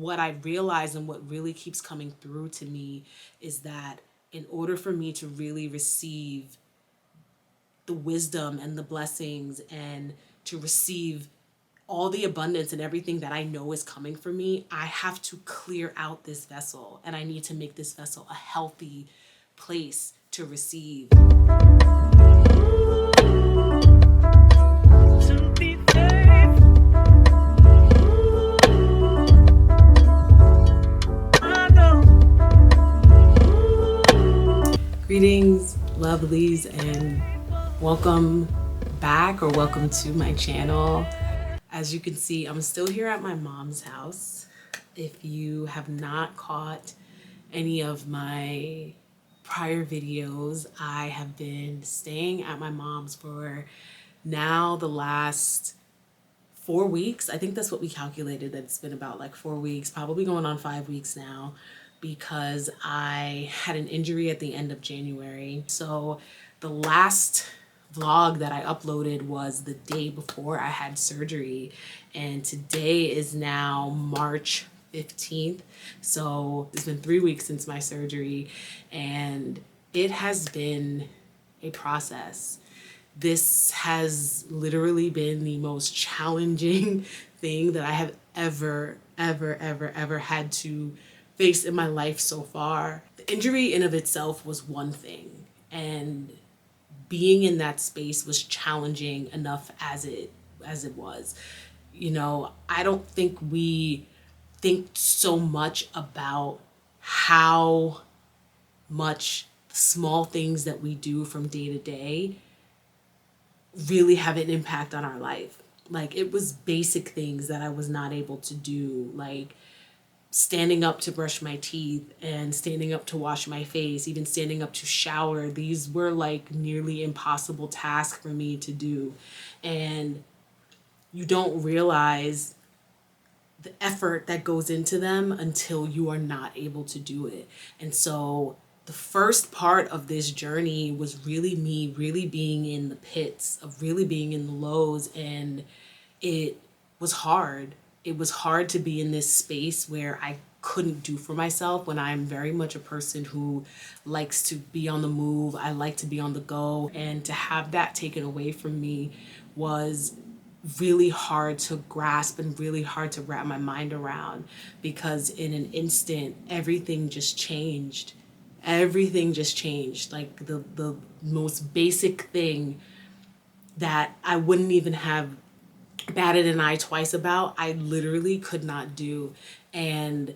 What I realize and what really keeps coming through to me is that in order for me to really receive the wisdom and the blessings and to receive all the abundance and everything that I know is coming for me, I have to clear out this vessel, and I need to make this vessel a healthy place to receive. Greetings, lovelies, and welcome back or welcome to my channel. As you can see, I'm still here at my mom's house. If you have not caught any of my prior videos, I have been staying at my mom's for now the last 4 weeks. I think that's what we calculated, that it's been about like 4 weeks, probably going on 5 weeks now, because I had an injury at the end of January. So the last vlog that I uploaded was the day before I had surgery, and today is now March 15th. So it's been 3 weeks since my surgery, and it has been a process. This has literally been the most challenging thing that I have ever had to face in my life so far. The injury in of itself was one thing, and being in that space was challenging enough as it was. You know, I don't think we think so much about how much small things that we do from day to day really have an impact on our life. Like, it was basic things that I was not able to do, like standing up to brush my teeth and standing up to wash my face, even standing up to shower. These were like nearly impossible tasks for me to do. And you don't realize the effort that goes into them until you are not able to do it. And so the first part of this journey was really me really being in the pits, of really being in the lows, and it was hard. It was hard to be in this space where I couldn't do for myself, when I'm very much a person who likes to be on the move. I like to be on the go, and to have that taken away from me was really hard to grasp and really hard to wrap my mind around, because in an instant everything just changed. Everything just changed. Like the most basic thing that I wouldn't even have batted an eye twice about, I literally could not do. And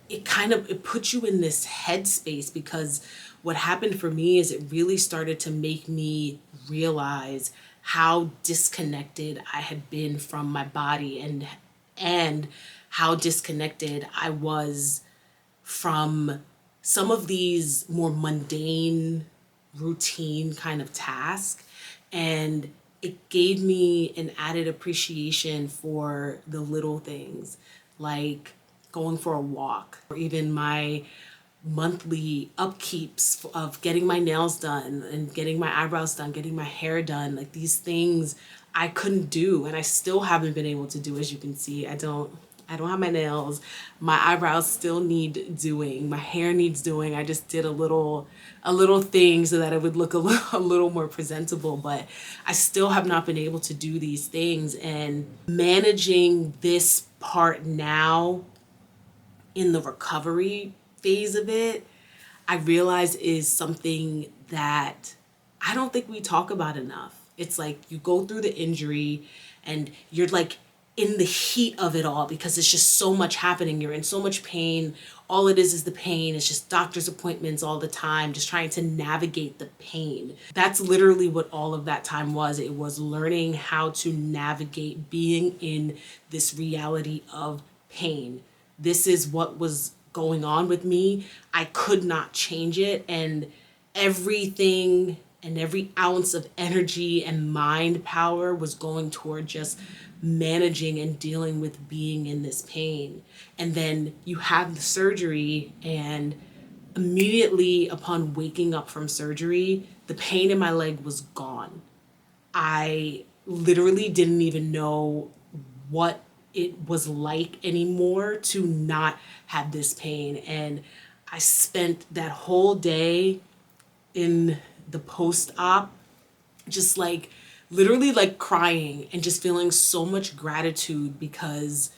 it puts you in this headspace, because what happened for me is it really started to make me realize how disconnected I had been from my body, and how disconnected I was from some of these more mundane, routine kind of tasks. And it gave me an added appreciation for the little things, like going for a walk, or even my monthly upkeeps of getting my nails done and getting my eyebrows done, getting my hair done. Like, these things I couldn't do, and I still haven't been able to do. As you can see, I don't have my nails. My eyebrows still need doing. My hair needs doing. I just did a little thing so that it would look a little more presentable, but I still have not been able to do these things. And managing this part now in the recovery phase of it, I realize is something that I don't think we talk about enough. It's like you go through the injury and you're like in the heat of it all, because it's just so much happening. You're in so much pain. All it is the pain. It's just doctor's appointments all the time, just trying to navigate the pain. That's literally what all of that time was. It was learning how to navigate being in this reality of pain. This is what was going on with me. I could not change it, and everything and every ounce of energy and mind power was going toward just managing and dealing with being in this pain. And then you have the surgery, and immediately upon waking up from surgery, the pain in my leg was gone. I literally didn't even know what it was like anymore to not have this pain. And I spent that whole day in the post-op just like literally like crying and just feeling so much gratitude because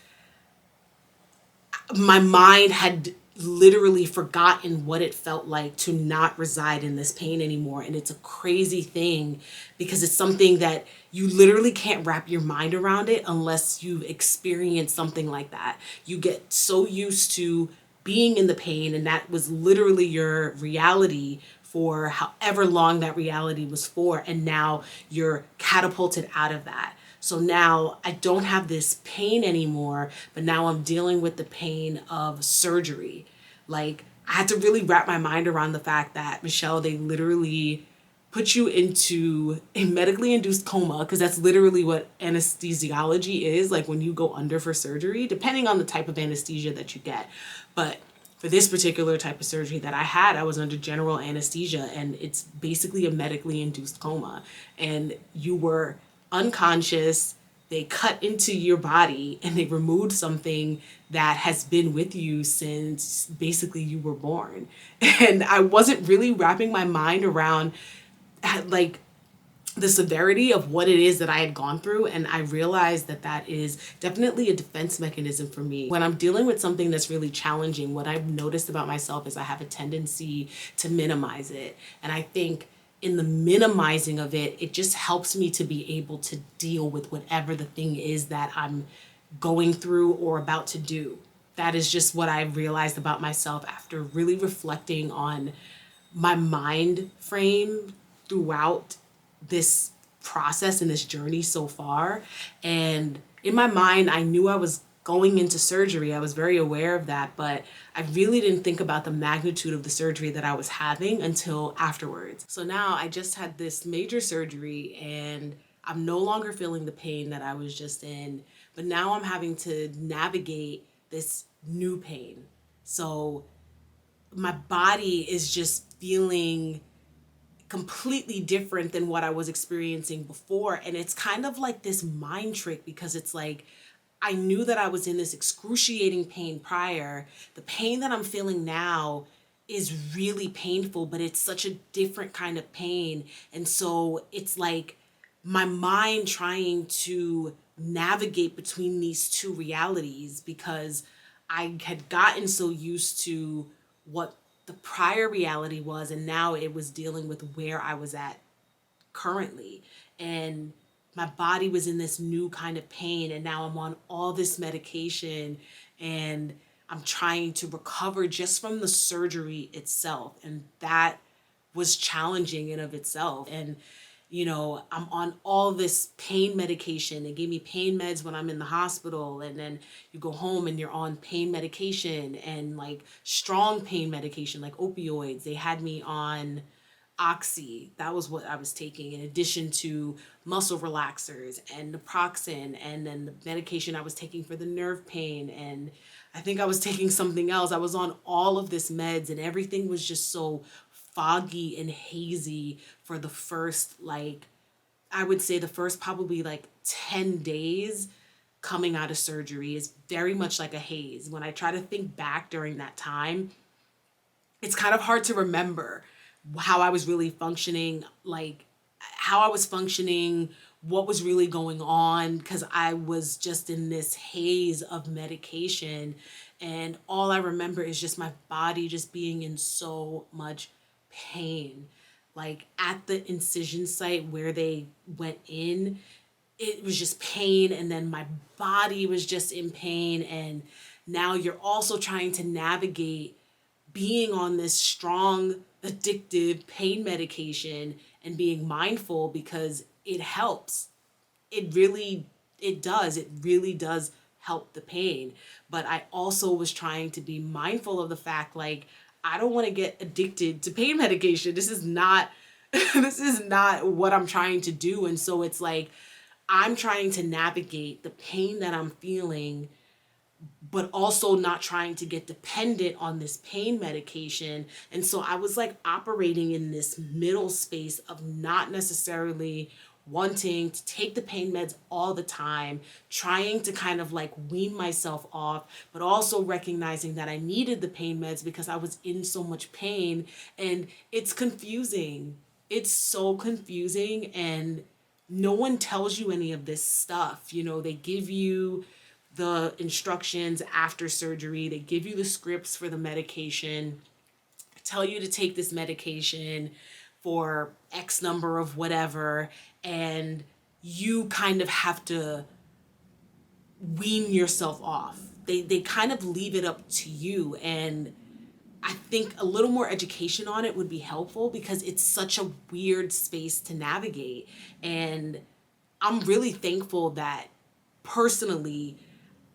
my mind had literally forgotten what it felt like to not reside in this pain anymore. And it's a crazy thing because it's something that you literally can't wrap your mind around it unless you've experienced something like that. You get so used to being in the pain, and that was literally your reality for however long that reality was for, and now you're catapulted out of that. So now I don't have this pain anymore, but now I'm dealing with the pain of surgery. Like, I had to really wrap my mind around the fact that, Michelle, they literally put you into a medically induced coma, because that's literally what anesthesiology is, like when you go under for surgery, depending on the type of anesthesia that you get. But for this particular type of surgery that I had, I was under general anesthesia, and it's basically a medically induced coma. And you were unconscious. They cut into your body and they removed something that has been with you since basically you were born. And I wasn't really wrapping my mind around like the severity of what it is that I had gone through. And I realized that that is definitely a defense mechanism for me. When I'm dealing with something that's really challenging, what I've noticed about myself is I have a tendency to minimize it. And I think in the minimizing of it, it just helps me to be able to deal with whatever the thing is that I'm going through or about to do. That is just what I realized about myself after really reflecting on my mind frame throughout this process and this journey so far. And in my mind, I knew I was going into surgery. I was very aware of that, but I really didn't think about the magnitude of the surgery that I was having until afterwards. So now I just had this major surgery and I'm no longer feeling the pain that I was just in, but now I'm having to navigate this new pain. So my body is just feeling completely different than what I was experiencing before. And it's kind of like this mind trick because it's like, I knew that I was in this excruciating pain prior. The pain that I'm feeling now is really painful, but it's such a different kind of pain. And so it's like my mind trying to navigate between these two realities because I had gotten so used to what the prior reality was, and now it was dealing with where I was at currently. And my body was in this new kind of pain, and now I'm on all this medication, and I'm trying to recover just from the surgery itself. And that was challenging in of itself. And I'm on all this pain medication. They gave me pain meds when I'm in the hospital, and then you go home and you're on pain medication and like strong pain medication like opioids. They had me on Oxy. That was what I was taking in addition to muscle relaxers and naproxen, and then the medication I was taking for the nerve pain, and I think I was taking something else. I was on all of this meds, and everything was just so foggy and hazy for the first, like, I would say the first probably like 10 days coming out of surgery is very much like a haze. When I try to think back during that time, it's kind of hard to remember how I was really functioning, like how I was functioning, what was really going on, because I was just in this haze of medication. And all I remember is just my body just being in so much pain. Like at the incision site where they went in, it was just pain, and then my body was just in pain. And now you're also trying to navigate being on this strong addictive pain medication and being mindful because it helps. It really does help the pain. But I also was trying to be mindful of the fact, like, I don't want to get addicted to pain medication. This is not this is not what I'm trying to do. And so it's like I'm trying to navigate the pain that I'm feeling, but also not trying to get dependent on this pain medication. And so I was like operating in this middle space of not necessarily wanting to take the pain meds all the time, trying to kind of like wean myself off, but also recognizing that I needed the pain meds because I was in so much pain. And it's confusing. It's so confusing, and no one tells you any of this stuff. You know, they give you the instructions after surgery, they give you the scripts for the medication, tell you to take this medication for X number of whatever, and you kind of have to wean yourself off. They kind of leave it up to you, and I think a little more education on it would be helpful because it's such a weird space to navigate. And I'm really thankful that personally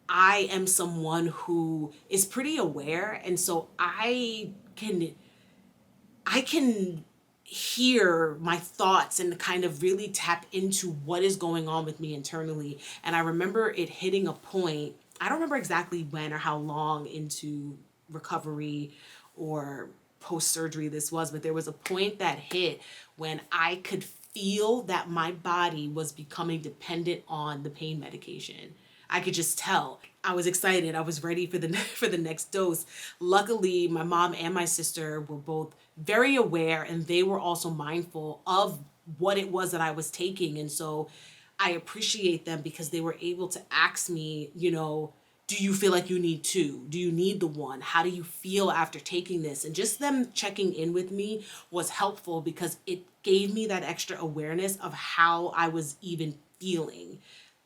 I am someone who is pretty aware, and so I can hear my thoughts and kind of really tap into what is going on with me internally. And I remember it hitting a point, I don't remember exactly when or how long into recovery or post surgery this was, but there was a point that hit when I could feel that my body was becoming dependent on the pain medication. I could just tell. I was excited. I was ready for the for the next dose. Luckily, my mom and my sister were both very aware, and they were also mindful of what it was that I was taking. And so I appreciate them because they were able to ask me, you know, do you feel like you need two? Do you need the one? How do you feel after taking this? And just them checking in with me was helpful because it gave me that extra awareness of how I was even feeling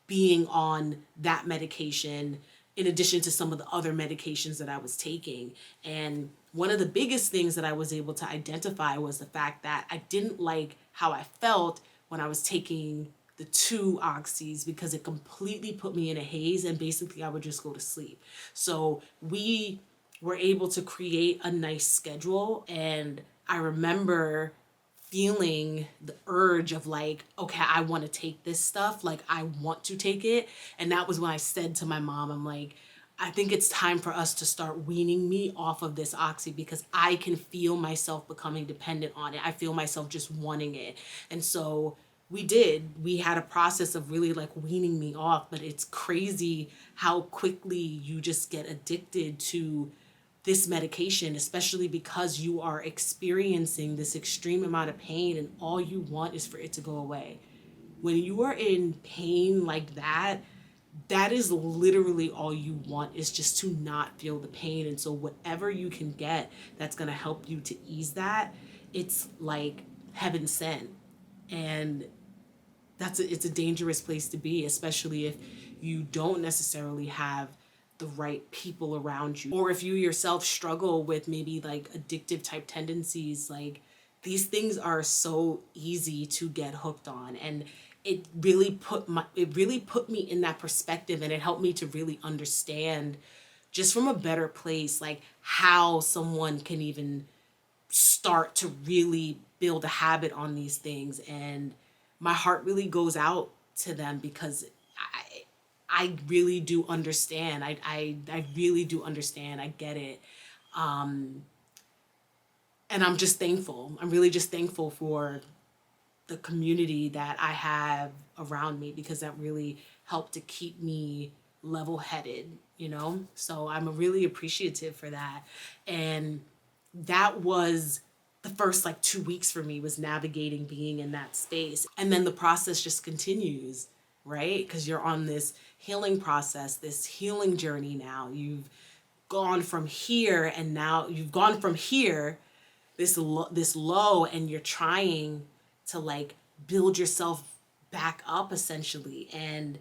being on that medication in addition to some of the other medications that I was taking. And one of the biggest things that I was able to identify was the fact that I didn't like how I felt when I was taking the two oxys because it completely put me in a haze, and basically I would just go to sleep. So we were able to create a nice schedule, and I remember feeling the urge of like, okay, I want to take this stuff, like I want to take it. And that was when I said to my mom, I'm like, I think it's time for us to start weaning me off of this oxy because I can feel myself becoming dependent on it. I feel myself just wanting it. And so we did. We had a process of really like weaning me off, but it's crazy how quickly you just get addicted to this medication, especially because you are experiencing this extreme amount of pain and all you want is for it to go away. When you are in pain like that, that is literally all you want, is just to not feel the pain. And so whatever you can get that's going to help you to ease that, it's like heaven sent. And it's a dangerous place to be, especially if you don't necessarily have the right people around you, or if you yourself struggle with maybe like addictive type tendencies. Like, these things are so easy to get hooked on, and it really put me in that perspective, and it helped me to really understand just from a better place like how someone can even start to really build a habit on these things. And my heart really goes out to them because I really do understand. I really do understand. I get it. And I'm just thankful. I'm really just thankful for the community that I have around me because that really helped to keep me level headed, you know? So I'm really appreciative for that. And that was the first like 2 weeks for me, was navigating being in that space. And then the process just continues, right? Because you're on this healing process, this healing journey now. You've gone from here, and now you've gone from here, this low, and you're trying to like build yourself back up essentially. And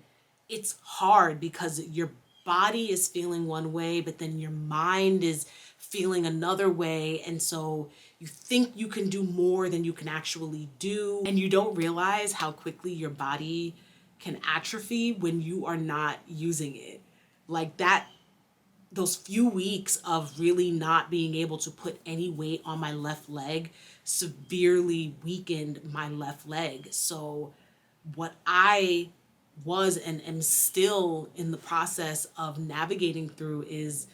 it's hard because your body is feeling one way, but then your mind is feeling another way. And so you think you can do more than you can actually do. And you don't realize how quickly your body can atrophy when you are not using it. Like that, those few weeks of really not being able to put any weight on my left leg severely weakened my left leg. So what I was and am still in the process of navigating through is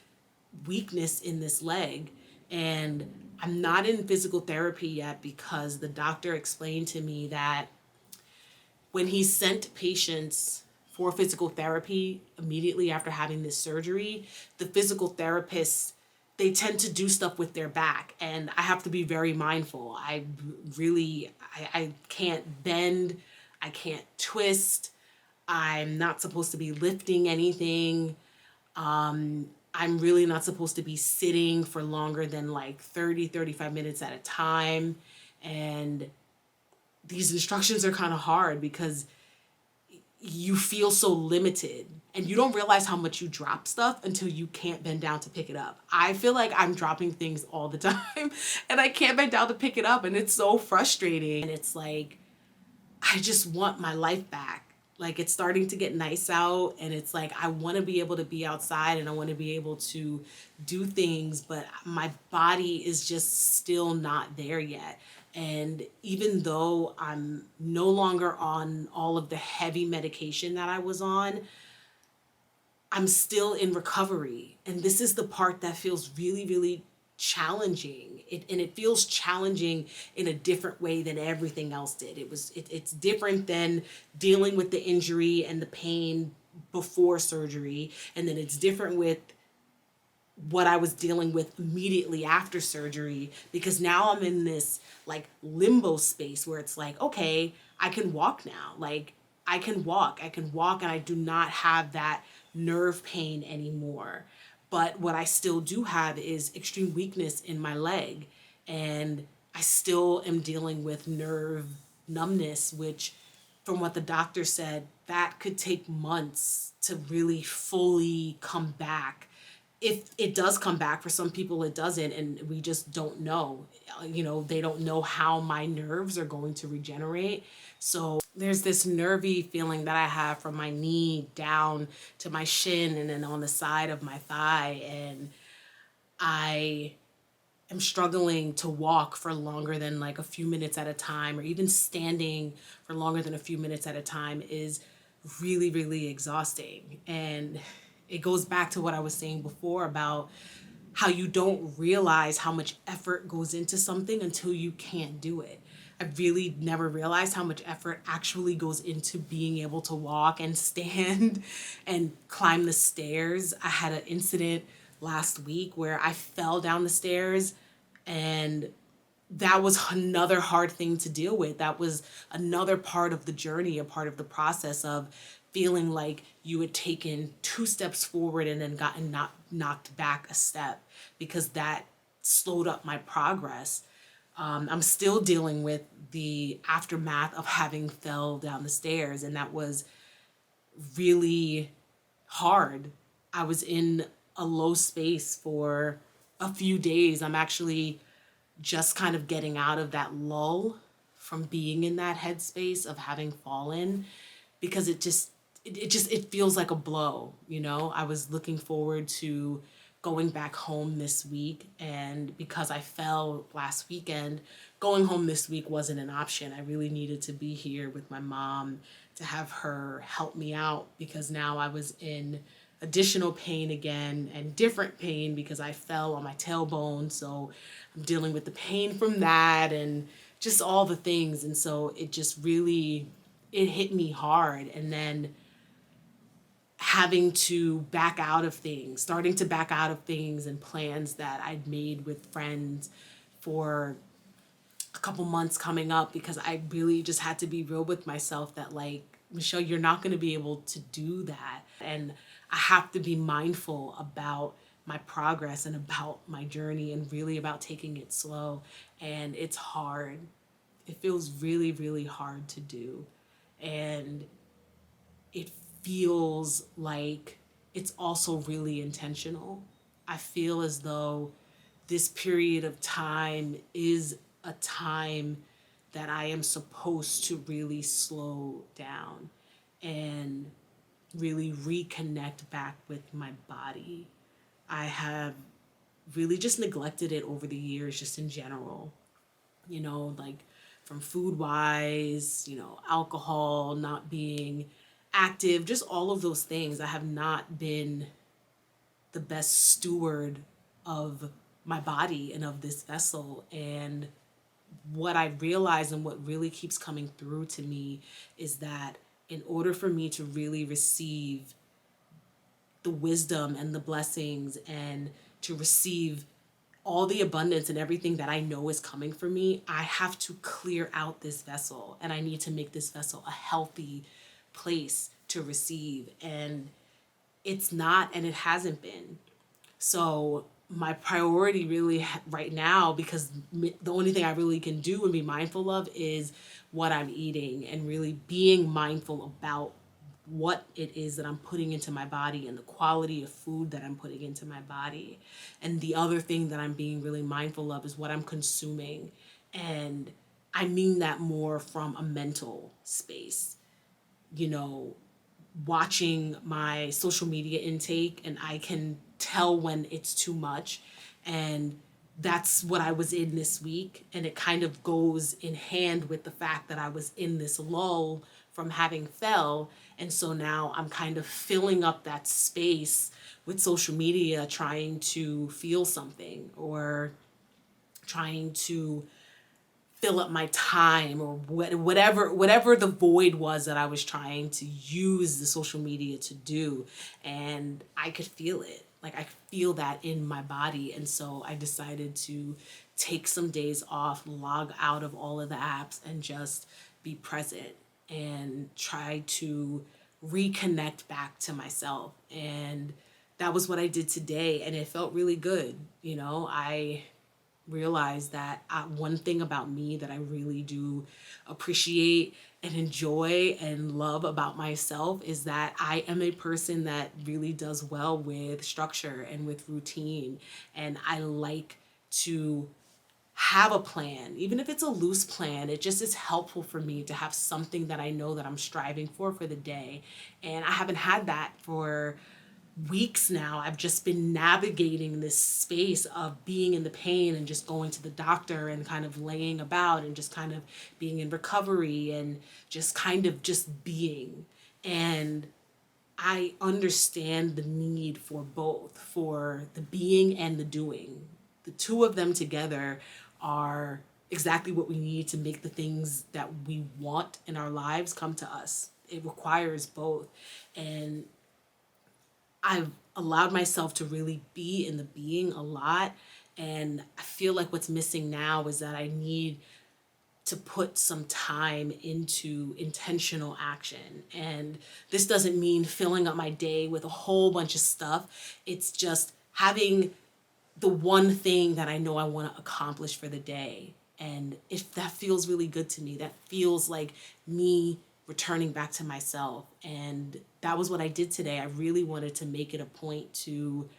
weakness in this leg. And I'm not in physical therapy yet because the doctor explained to me that when he sent patients for physical therapy immediately after having this surgery, the physical therapists, they tend to do stuff with their back, and I have to be very mindful. I can't bend, I can't twist, I'm not supposed to be lifting anything. I'm really not supposed to be sitting for longer than like 35 minutes at a time. And these instructions are kind of hard because you feel so limited and you don't realize how much you drop stuff until you can't bend down to pick it up. I feel like I'm dropping things all the time and I can't bend down to pick it up, and it's so frustrating. And it's like, I just want my life back. Like, it's starting to get nice out, and it's like I want to be able to be outside and I want to be able to do things, but my body is just still not there yet. And even though I'm no longer on all of the heavy medication that I was on, I'm still in recovery. And this is the part that feels really, really challenging. And it feels challenging in a different way than everything else did. It's different than dealing with the injury and the pain before surgery. And then it's different with what I was dealing with immediately after surgery, because now I'm in this like limbo space where it's like, okay, I can walk now. Like, I can walk, and I do not have that nerve pain anymore. But what I still do have is extreme weakness in my leg, and I still am dealing with nerve numbness, which, from what the doctor said, that could take months to really fully come back. If it does come back, for some people it doesn't, and we just don't know. They don't know how my nerves are going to regenerate. So there's this nervy feeling that I have from my knee down to my shin and then on the side of my thigh, and I am struggling to walk for longer than like a few minutes at a time, or even standing for longer than a few minutes at a time is really, really exhausting. And it goes back to what I was saying before about how you don't realize how much effort goes into something until you can't do it. I really never realized how much effort actually goes into being able to walk and stand and climb the stairs. I had an incident last week where I fell down the stairs, and that was another hard thing to deal with. That was another part of the journey, a part of the process of feeling like you had taken 2 steps forward and then gotten knocked back a step, because that slowed up my progress. I'm still dealing with the aftermath of having fell down the stairs, and that was really hard. I was in a low space for a few days. I'm actually just kind of getting out of that lull from being in that headspace of having fallen, because it feels like a blow. I was looking forward to going back home this week, and because I fell last weekend, going home this week wasn't an option. I really needed to be here with my mom to have her help me out, because now I was in additional pain again, and different pain because I fell on my tailbone. So I'm dealing with the pain from that and just all the things. And so it just really, it hit me hard. And then having to back out of things, starting to back out of things and plans that I'd made with friends for a couple months coming up, because I really just had to be real with myself that, like, Michelle, you're not going to be able to do that. And I have to be mindful about my progress and about my journey, and really about taking it slow. And it's hard. It feels really, really hard to do. And it feels like it's also really intentional. I feel as though this period of time is a time that I am supposed to really slow down and really reconnect back with my body. I have really just neglected it over the years, just in general, like from food wise, alcohol, not being active, just all of those things. I have not been the best steward of my body and of this vessel. And what I realize and what really keeps coming through to me is that in order for me to really receive the wisdom and the blessings and to receive all the abundance and everything that I know is coming for me, I have to clear out this vessel and I need to make this vessel a healthy place to receive. And it's not, and it hasn't been. So my priority really right now, because the only thing I really can do and be mindful of is what I'm eating and really being mindful about what it is that I'm putting into my body and the quality of food that I'm putting into my body. And the other thing that I'm being really mindful of is what I'm consuming. And I mean that more from a mental space, you know, watching my social media intake and I can tell when it's too much. And that's what I was in this week. And it kind of goes in hand with the fact that I was in this lull from having fell. And so now I'm kind of filling up that space with social media, trying to feel something or trying to fill up my time or whatever the void was that I was trying to use the social media to do. And I could feel it. Like I feel that in my body. And so I decided to take some days off, log out of all of the apps and just be present and try to reconnect back to myself. And that was what I did today. And it felt really good. You know, I realize that one thing about me that I really do appreciate and enjoy and love about myself is that I am a person that really does well with structure and with routine. And I like to have a plan, even if it's a loose plan. It just is helpful for me to have something that I know that I'm striving for the day. And I haven't had that for weeks now. I've just been navigating this space of being in the pain and just going to the doctor and kind of laying about and just kind of being in recovery and just kind of just being. And I understand the need for both, for the being and the doing. The two of them together are exactly what we need to make the things that we want in our lives come to us. It requires both. And I've allowed myself to really be in the being a lot. And I feel like what's missing now is that I need to put some time into intentional action. And this doesn't mean filling up my day with a whole bunch of stuff. It's just having the one thing that I know I want to accomplish for the day. And if that feels really good to me, that feels like me returning back to myself. And that was what I did today. I really wanted to make it a point to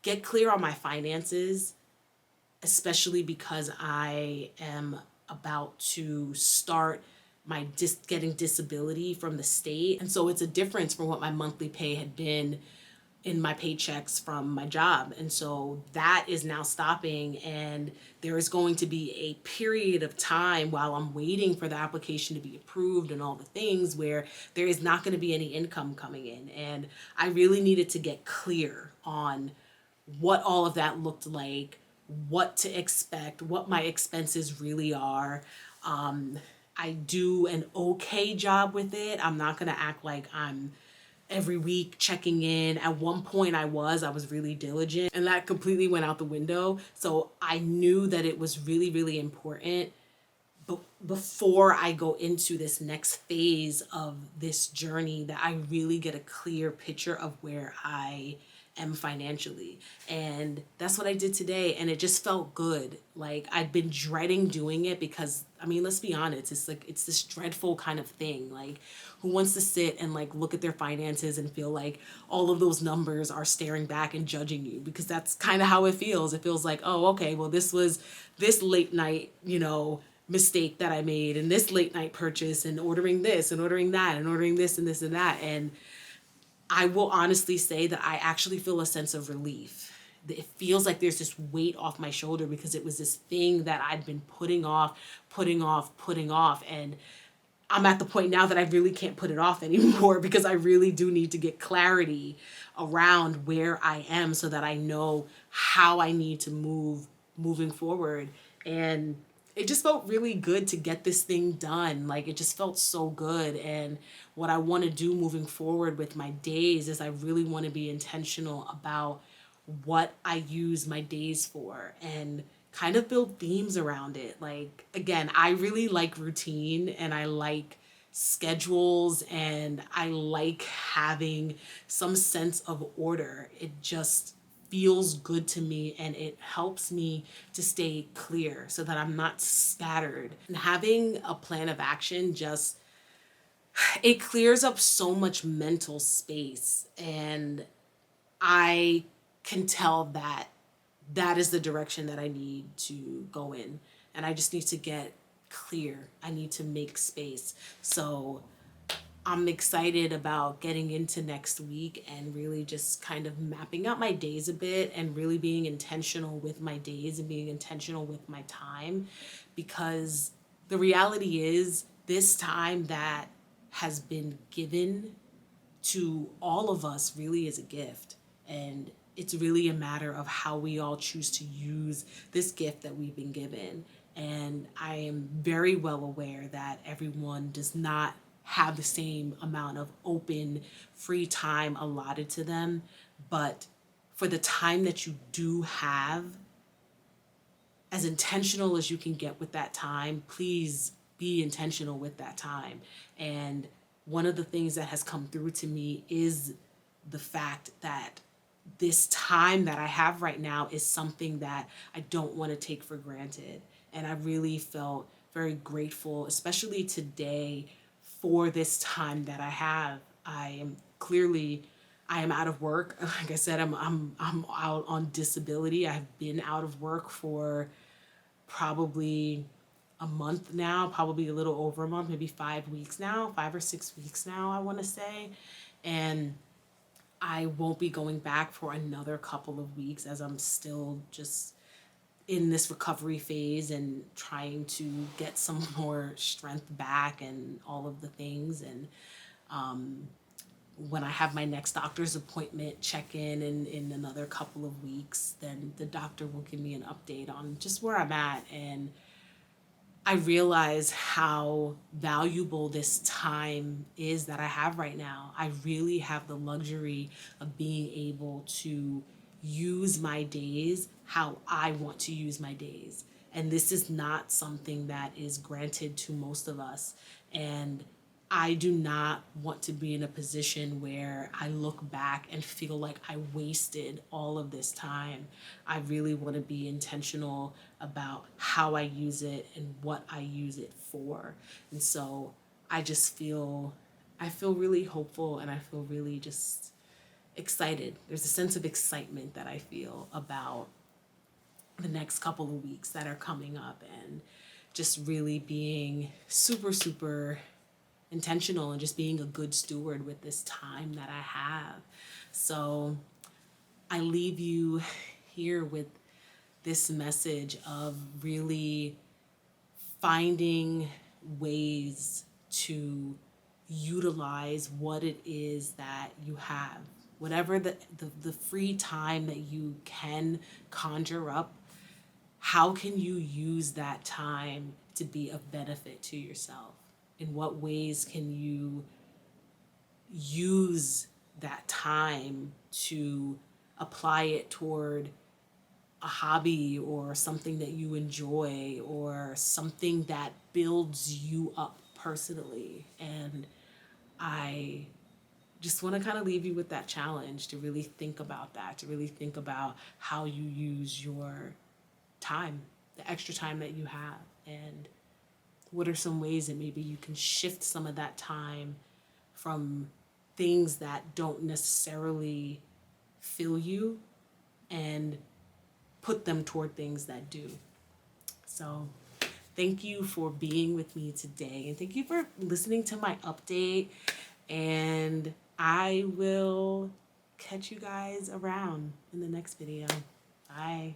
get clear on my finances, especially because I am about to start my getting disability from the state. And so it's a difference from what my monthly pay had been in my paychecks from my job. And so that is now stopping. And there is going to be a period of time while I'm waiting for the application to be approved and all the things where there is not going to be any income coming in. And I really needed to get clear on what all of that looked like, what to expect, what my expenses really are. I do an okay job with it. I'm not going to act like I'm every week checking in. At one point I was really diligent and that completely went out the window. So I knew that it was really, really important. But before I go into this next phase of this journey, that I really get a clear picture of where I am financially. And that's what I did today. And it just felt good. Like I'd been dreading doing it because, I mean, let's be honest, it's like, it's this dreadful kind of thing. Like who wants to sit and like look at their finances and feel like all of those numbers are staring back and judging you? Because that's kind of how it feels. It feels like, oh, okay, well, this was this late night, you know, mistake that I made and this late night purchase and ordering this and ordering that and ordering this and this and that. And I will honestly say that I actually feel a sense of relief. It feels like there's this weight off my shoulder because it was this thing that I'd been putting off, putting off, putting off. And I'm at the point now that I really can't put it off anymore because I really do need to get clarity around where I am so that I know how I need to move moving forward. And it just felt really good to get this thing done. Like, it just felt so good. And what I want to do moving forward with my days is I really want to be intentional about what I use my days for and kind of build themes around it. Like, again, I really like routine and I like schedules and I like having some sense of order. It just feels good to me and it helps me to stay clear so that I'm not scattered. And having a plan of action just, it clears up so much mental space, and I can tell that that is the direction that I need to go in. And I just need to get clear. I need to make space. So I'm excited about getting into next week and really just kind of mapping out my days a bit and really being intentional with my days and being intentional with my time, because the reality is this time that has been given to all of us really is a gift. And it's really a matter of how we all choose to use this gift that we've been given. And I am very well aware that everyone does not have the same amount of open, free time allotted to them. But for the time that you do have, as intentional as you can get with that time, please be intentional with that time. And one of the things that has come through to me is the fact that this time that I have right now is something that I don't want to take for granted. And I really felt very grateful, especially today, for this time that I have. I am out of work. Like I said, I'm out on disability. I've been out of work for probably a month now, probably a little over a month, maybe 5 weeks now, 5 or 6 weeks now, I want to say. And I won't be going back for another couple of weeks as I'm still just in this recovery phase and trying to get some more strength back and all of the things. And when I have my next doctor's appointment check in another couple of weeks, then the doctor will give me an update on just where I'm at. And I realize how valuable this time is that I have right now. I really have the luxury of being able to use my days how I want to use my days. And this is not something that is granted to most of us. And I do not want to be in a position where I look back and feel like I wasted all of this time. I really want to be intentional about how I use it and what I use it for. And so I feel really hopeful and I feel really just excited. There's a sense of excitement that I feel about the next couple of weeks that are coming up, and just really being super, super intentional and just being a good steward with this time that I have. So I leave you here with this message of really finding ways to utilize what it is that you have. Whatever the free time that you can conjure up, how can you use that time to be of benefit to yourself? In what ways can you use that time to apply it toward a hobby or something that you enjoy or something that builds you up personally? And I just want to kind of leave you with that challenge to really think about that, to really think about how you use your time, the extra time that you have, and what are some ways that maybe you can shift some of that time from things that don't necessarily fill you and put them toward things that do. So thank you for being with me today, and thank you for listening to my update, and I will catch you guys around in the next video. Bye.